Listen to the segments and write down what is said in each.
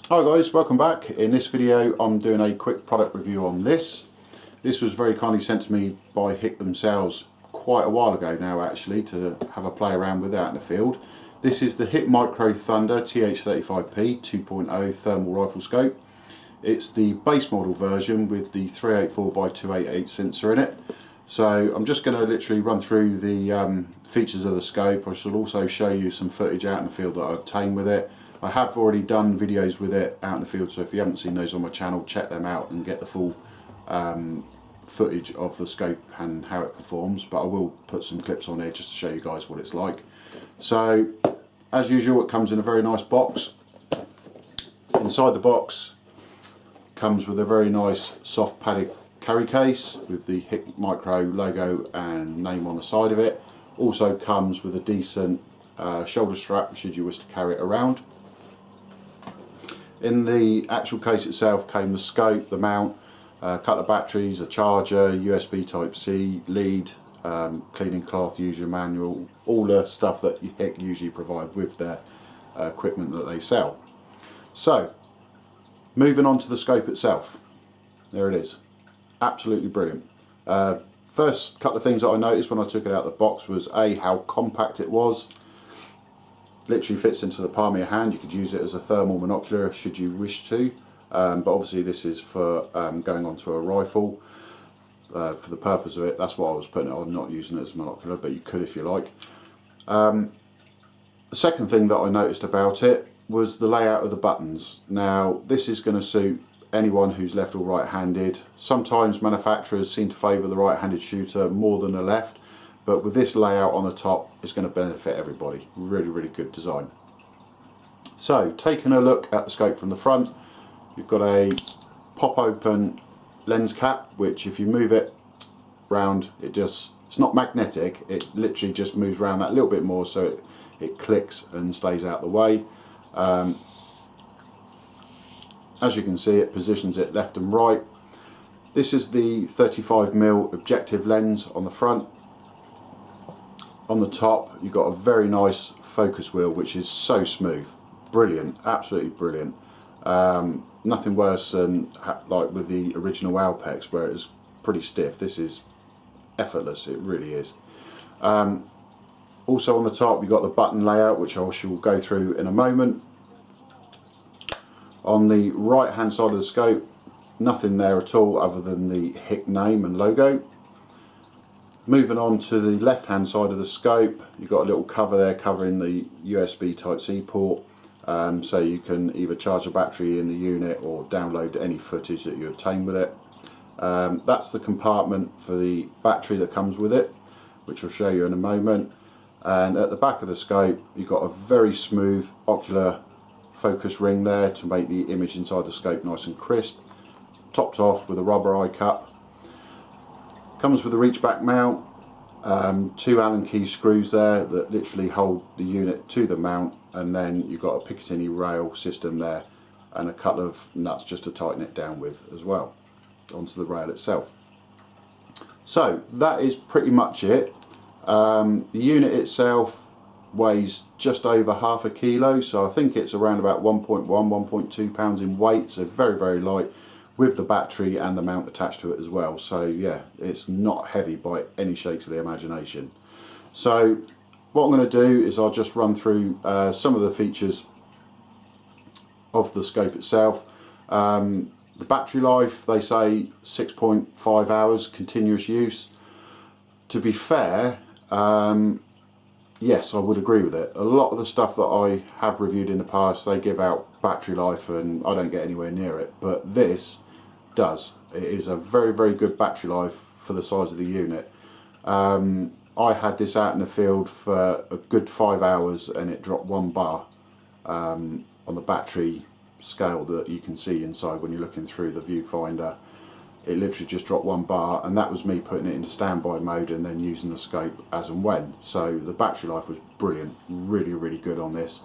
Hi guys, welcome back. In this video I'm doing a quick product review on this. This was very kindly sent to me by Hick themselves quite a while ago now actually, to have a play around with out in the field. This is the Hikmicro Thunder TH35P 2.0 thermal rifle scope. It's the base model version with the 384x288 sensor in it. So I'm just going to literally run through the features of the scope. I shall also show you some footage out in the field that I obtained with it. I have already done videos with it out in the field, so if you haven't seen those on my channel, check them out and get the full footage of the scope and how it performs, but I will put some clips on here just to show you guys what it's like. So as usual, it comes in a very nice box. Inside the box comes with a very nice soft padded carry case with the Hikmicro logo and name on the side of it. Also comes with a decent shoulder strap should you wish to carry it around. In the actual case itself came the scope, the mount, a couple of batteries, a charger, USB Type-C, lead, cleaning cloth, user manual, all the stuff that Hick usually provide with their equipment that they sell. So, moving on to the scope itself. There it is. Absolutely brilliant. First couple of things that I noticed when I took it out of the box was how compact it was. Literally fits into the palm of your hand. You could use it as a thermal monocular should you wish to, but obviously this is for going onto a rifle for the purpose of it. That's what I was putting it on, not using it as a monocular, but you could if you like. The second thing that I noticed about it was the layout of the buttons. Now this is going to suit anyone who's left or right handed. Sometimes manufacturers seem to favour the right handed shooter more than the left, but with this layout on the top it's going to benefit everybody. Really good design. So taking a look at the scope from the front, you've got a pop open lens cap, which if you move it round, it's not magnetic, it literally just moves around that little bit more so it clicks and stays out the way. As you can see, it positions it left and right. This is the 35mm objective lens on the front. On the top you've got a very nice focus wheel which is so smooth. Brilliant, absolutely brilliant. Nothing worse than like with the original Alpex where it was pretty stiff. This is effortless, it really is. Also on the top you've got the button layout which I shall go through in a moment. On the right hand side of the scope, nothing there at all other than the Hick name and logo. Moving on to the left hand side of the scope, you've got a little cover there covering the USB Type-C port, so you can either charge a battery in the unit or download any footage that you obtain with it. That's the compartment for the battery that comes with it, which I'll show you in a moment. And at the back of the scope you've got a very smooth ocular focus ring there to make the image inside the scope nice and crisp, topped off with a rubber eye cup. Comes with a reach back mount, 2 Allen key screws there that literally hold the unit to the mount, and then you've got a Picatinny rail system there and a couple of nuts just to tighten it down with as well onto the rail itself. So that is pretty much it. The unit itself weighs just over half a kilo, so I think it's around about 1.2 pounds in weight, so very light, with the battery and the mount attached to it as well. So yeah, it's not heavy by any shakes of the imagination. So what I'm going to do is I'll just run through some of the features of the scope itself. The battery life, they say 6.5 hours continuous use. To be fair, yes, I would agree with it. A lot of the stuff that I have reviewed in the past, they give out battery life and I don't get anywhere near it, but this does. It is a very good battery life for the size of the unit. I had this out in the field for a good 5 hours and it dropped 1 bar on the battery scale that you can see inside when you're looking through the viewfinder. It literally just dropped 1 bar, and that was me putting it into standby mode and then using the scope as and when. So the battery life was brilliant, really good on this.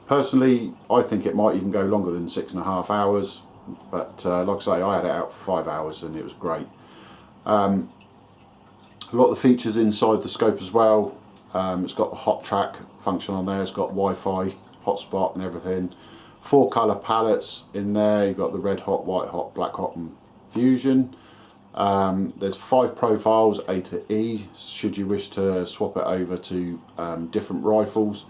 Personally, I think it might even go longer than 6.5 hours, but like I say, I had it out for 5 hours and it was great. A lot of the features inside the scope as well. It's got the hot track function on there, it's got Wi-Fi, hotspot and everything. 4 colour palettes in there. You've got the red hot, white hot, black hot and fusion. There's 5 profiles, A to E, should you wish to swap it over to different rifles.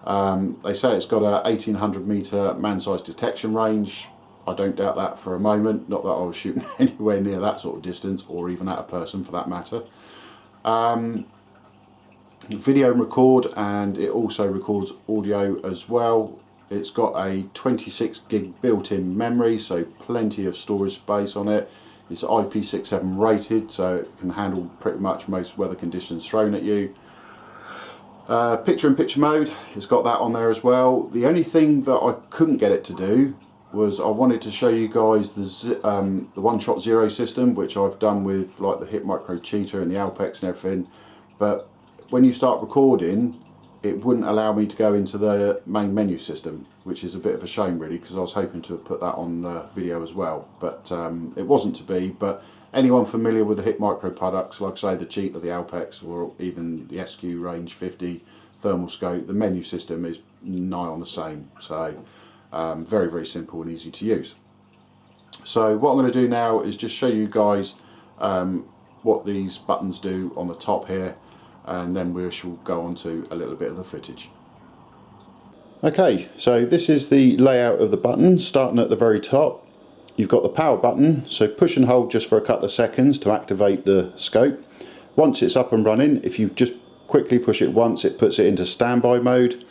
They say it's got a 1800 metre man-sized detection range. I don't doubt that for a moment, not that I was shooting anywhere near that sort of distance, or even at a person for that matter. Video and record, and it also records audio as well. It's got a 26 gig built-in memory, so plenty of storage space on it. It's IP67 rated, so it can handle pretty much most weather conditions thrown at you. Picture-in-picture mode, it's got that on there as well. The only thing that I couldn't get it to do was I wanted to show you guys the one-shot zero system, which I've done with like the Hikmicro Cheetah and the Alpex and everything. But when you start recording, it wouldn't allow me to go into the main menu system, which is a bit of a shame really, because I was hoping to have put that on the video as well, but it wasn't to be. But anyone familiar with the Hikmicro products, like I say, the Cheetah, the Alpex, or even the SQ Range 50 thermal scope, the menu system is nigh on the same, so very, very simple and easy to use. So what I'm going to do now is just show you guys what these buttons do on the top here, and then we shall go on to a little bit of the footage. Okay, so this is the layout of the buttons. Starting at the very top, you've got the power button, so push and hold just for a couple of seconds to activate the scope. Once it's up and running, if you just quickly push it once, it puts it into standby mode.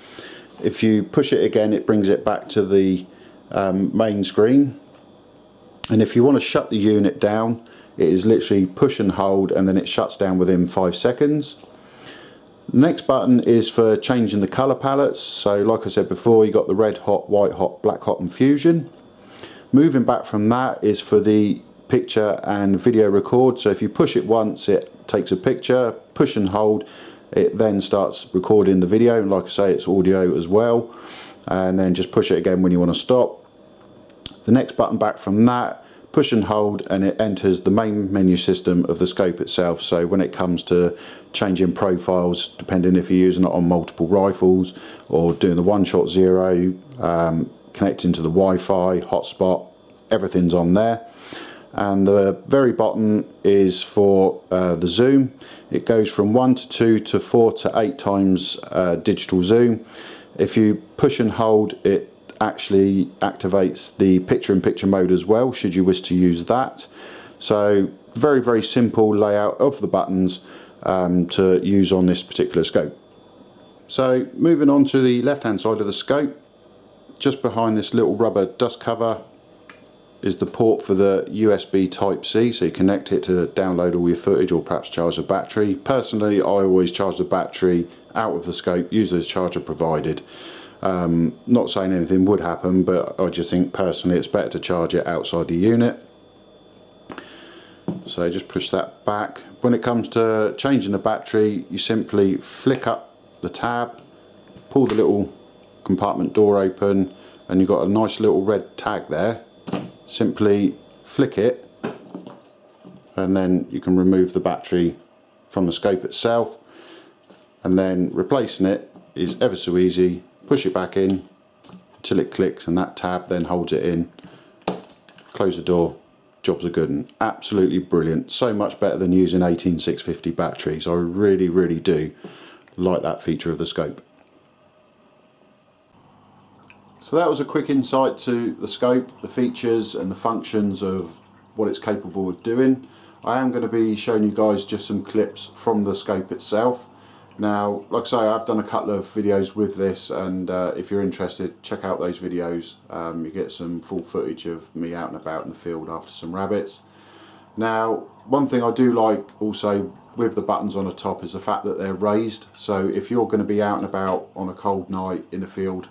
If you push it again, it brings it back to the main screen. And if you want to shut the unit down, it is literally push and hold, and then it shuts down within 5 seconds. The next button is for changing the colour palettes. So like I said before, you got the red hot, white hot, black hot and fusion. Moving back from that is for the picture and video record. So if you push it once, it takes a picture. Push and hold, it then starts recording the video, and like I say, it's audio as well. And then just push it again when you want to stop. The next button back from that, push and hold, and it enters the main menu system of the scope itself. So when it comes to changing profiles, depending if you're using it on multiple rifles or doing the one-shot zero, connecting to the Wi-Fi, hotspot, everything's on there. And the very bottom is for the zoom. It goes from 1 to 2 to 4 to 8 times digital zoom. If you push and hold, it actually activates the picture-in-picture mode as well, should you wish to use that. So very, very simple layout of the buttons to use on this particular scope. So moving on to the left hand side of the scope, just behind this little rubber dust cover is the port for the USB Type-C, so you connect it to download all your footage or perhaps charge the battery. Personally, I always charge the battery out of the scope, use the charger provided. Not saying anything would happen, but I just think personally it's better to charge it outside the unit. So just push that back. When it comes to changing the battery, you simply flick up the tab, pull the little compartment door open, and you've got a nice little red tag there. Simply flick it, and then you can remove the battery from the scope itself, and then replacing it is ever so easy. Push it back in until it clicks, and that tab then holds it in. Close the door, jobs are good, and absolutely brilliant. So much better than using 18650 batteries. I really, really do like that feature of the scope. So that was a quick insight to the scope, the features and the functions of what it's capable of doing. I am going to be showing you guys just some clips from the scope itself. Now, like I say, I've done a couple of videos with this, and if you're interested, check out those videos. You get some full footage of me out and about in the field after some rabbits. Now, one thing I do like also with the buttons on the top is the fact that they're raised. So if you're going to be out and about on a cold night in the field,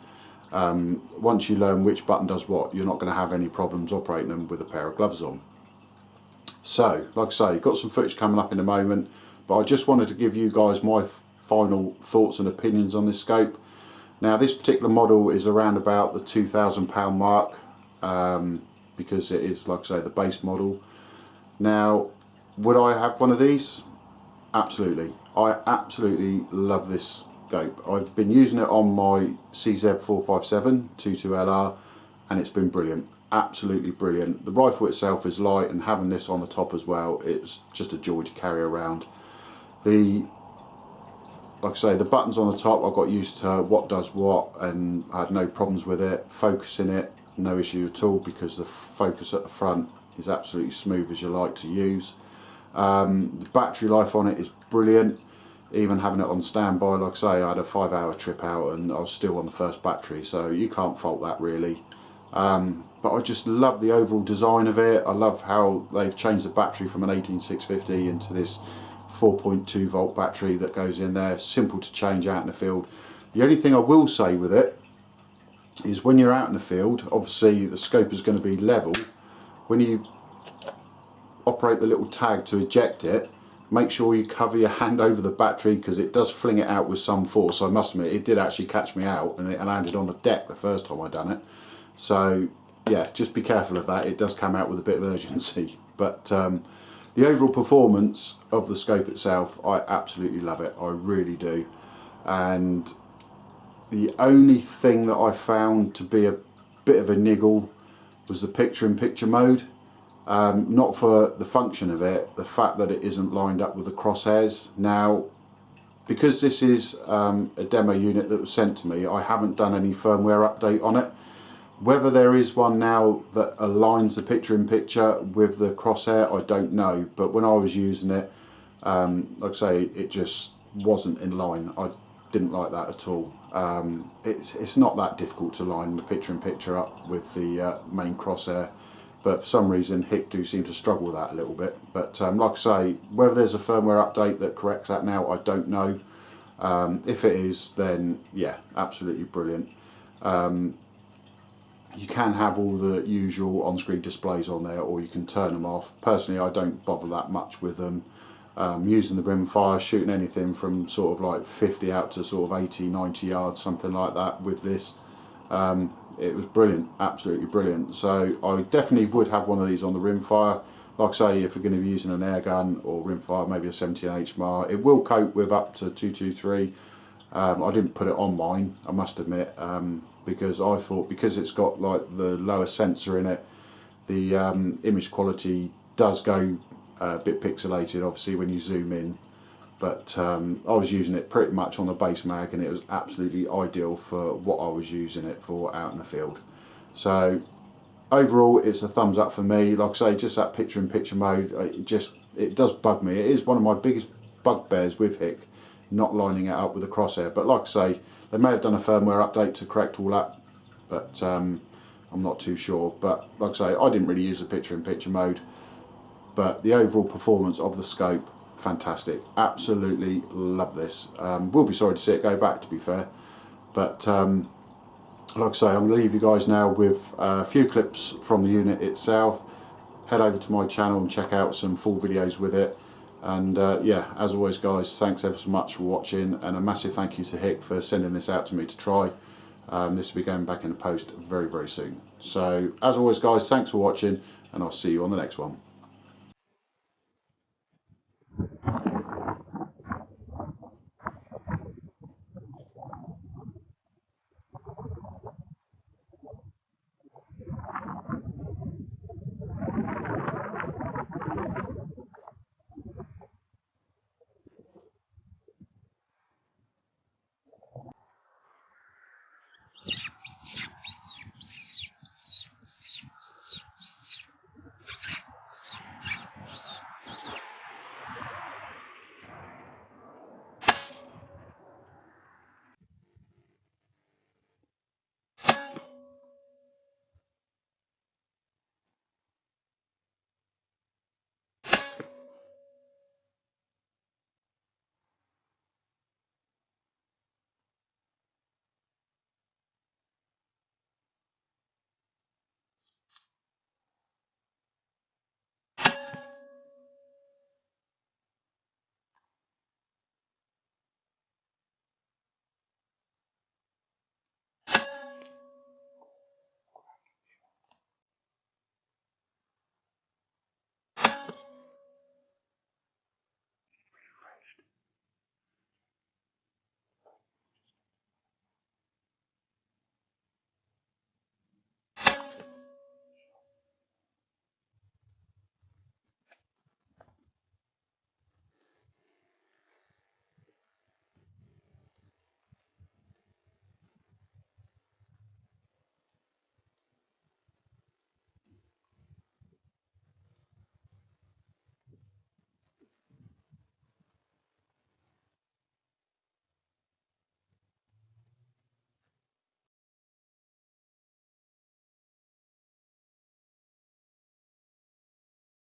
once you learn which button does what, you're not going to have any problems operating them with a pair of gloves on. So, like I say, got some footage coming up in a moment, but I just wanted to give you guys my final thoughts and opinions on this scope. Now, this particular model is around about the £2,000 mark, because it is, like I say, the base model. Now, would I have one of these? Absolutely. I absolutely love this scope. I've been using it on my CZ457 22LR and it's been brilliant, absolutely brilliant. The rifle itself is light, and having this on the top as well, it's just a joy to carry around. Like I say, the buttons on the top, I got used to what does what, and I had no problems with it. Focusing it, no issue at all, because the focus at the front is absolutely smooth as you like to use. The battery life on it is brilliant. Even having it on standby, like I say, I had a 5-hour trip out and I was still on the first battery, so you can't fault that really. But I just love the overall design of it. I love how they've changed the battery from an 18650 into this 4.2 volt battery that goes in there. Simple to change out in the field. The only thing I will say with it is when you're out in the field, obviously the scope is going to be level. When you operate the little tag to eject it, make sure you cover your hand over the battery, because it does fling it out with some force. I must admit, it did actually catch me out, and it landed on the deck the first time I done it. So yeah, just be careful of that. It does come out with a bit of urgency. But the overall performance of the scope itself, I absolutely love it. I really do. And the only thing that I found to be a bit of a niggle was the picture-in-picture mode. Not for the function of it, the fact that it isn't lined up with the crosshairs. Now, because this is a demo unit that was sent to me, I haven't done any firmware update on it. Whether there is one now that aligns the picture-in-picture with the crosshair, I don't know. But when I was using it, like I say, it just wasn't in line. I didn't like that at all. It's not that difficult to line the picture-in-picture up with the main crosshair. But for some reason, Hick do seem to struggle with that a little bit. But like I say, whether there's a firmware update that corrects that now, I don't know. If it is, then yeah, absolutely brilliant. You can have all the usual on-screen displays on there, or you can turn them off. Personally, I don't bother that much with them. Using the rimfire, shooting anything from sort of like 50 out to sort of 80, 90 yards, something like that with this. It was brilliant, absolutely brilliant. So I definitely would have one of these on the rimfire. Like I say, if you're going to be using an air gun or rimfire, maybe a 17H HMAR, it will cope with up to 223. I didn't put it on mine, I must admit, because I thought, because it's got like the lower sensor in it, the image quality does go a bit pixelated obviously when you zoom in. But I was using it pretty much on the base mag, and it was absolutely ideal for what I was using it for out in the field. So overall, it's a thumbs up for me. Like I say, just that picture-in-picture mode, it does bug me. It is one of my biggest bugbears with Hick, not lining it up with the crosshair. But like I say, they may have done a firmware update to correct all that, but I'm not too sure. But like I say, I didn't really use the picture-in-picture mode, but the overall performance of the scope, fantastic. Absolutely love this. Will be sorry to see it go back, to be fair. But like I say, I'm going to leave you guys now with a few clips from the unit itself. Head over to my channel and check out some full videos with it. And yeah, as always guys, thanks ever so much for watching, and a massive thank you to Hick for sending this out to me to try. This will be going back in the post very, very soon. So as always guys, thanks for watching, and I'll see you on the next one.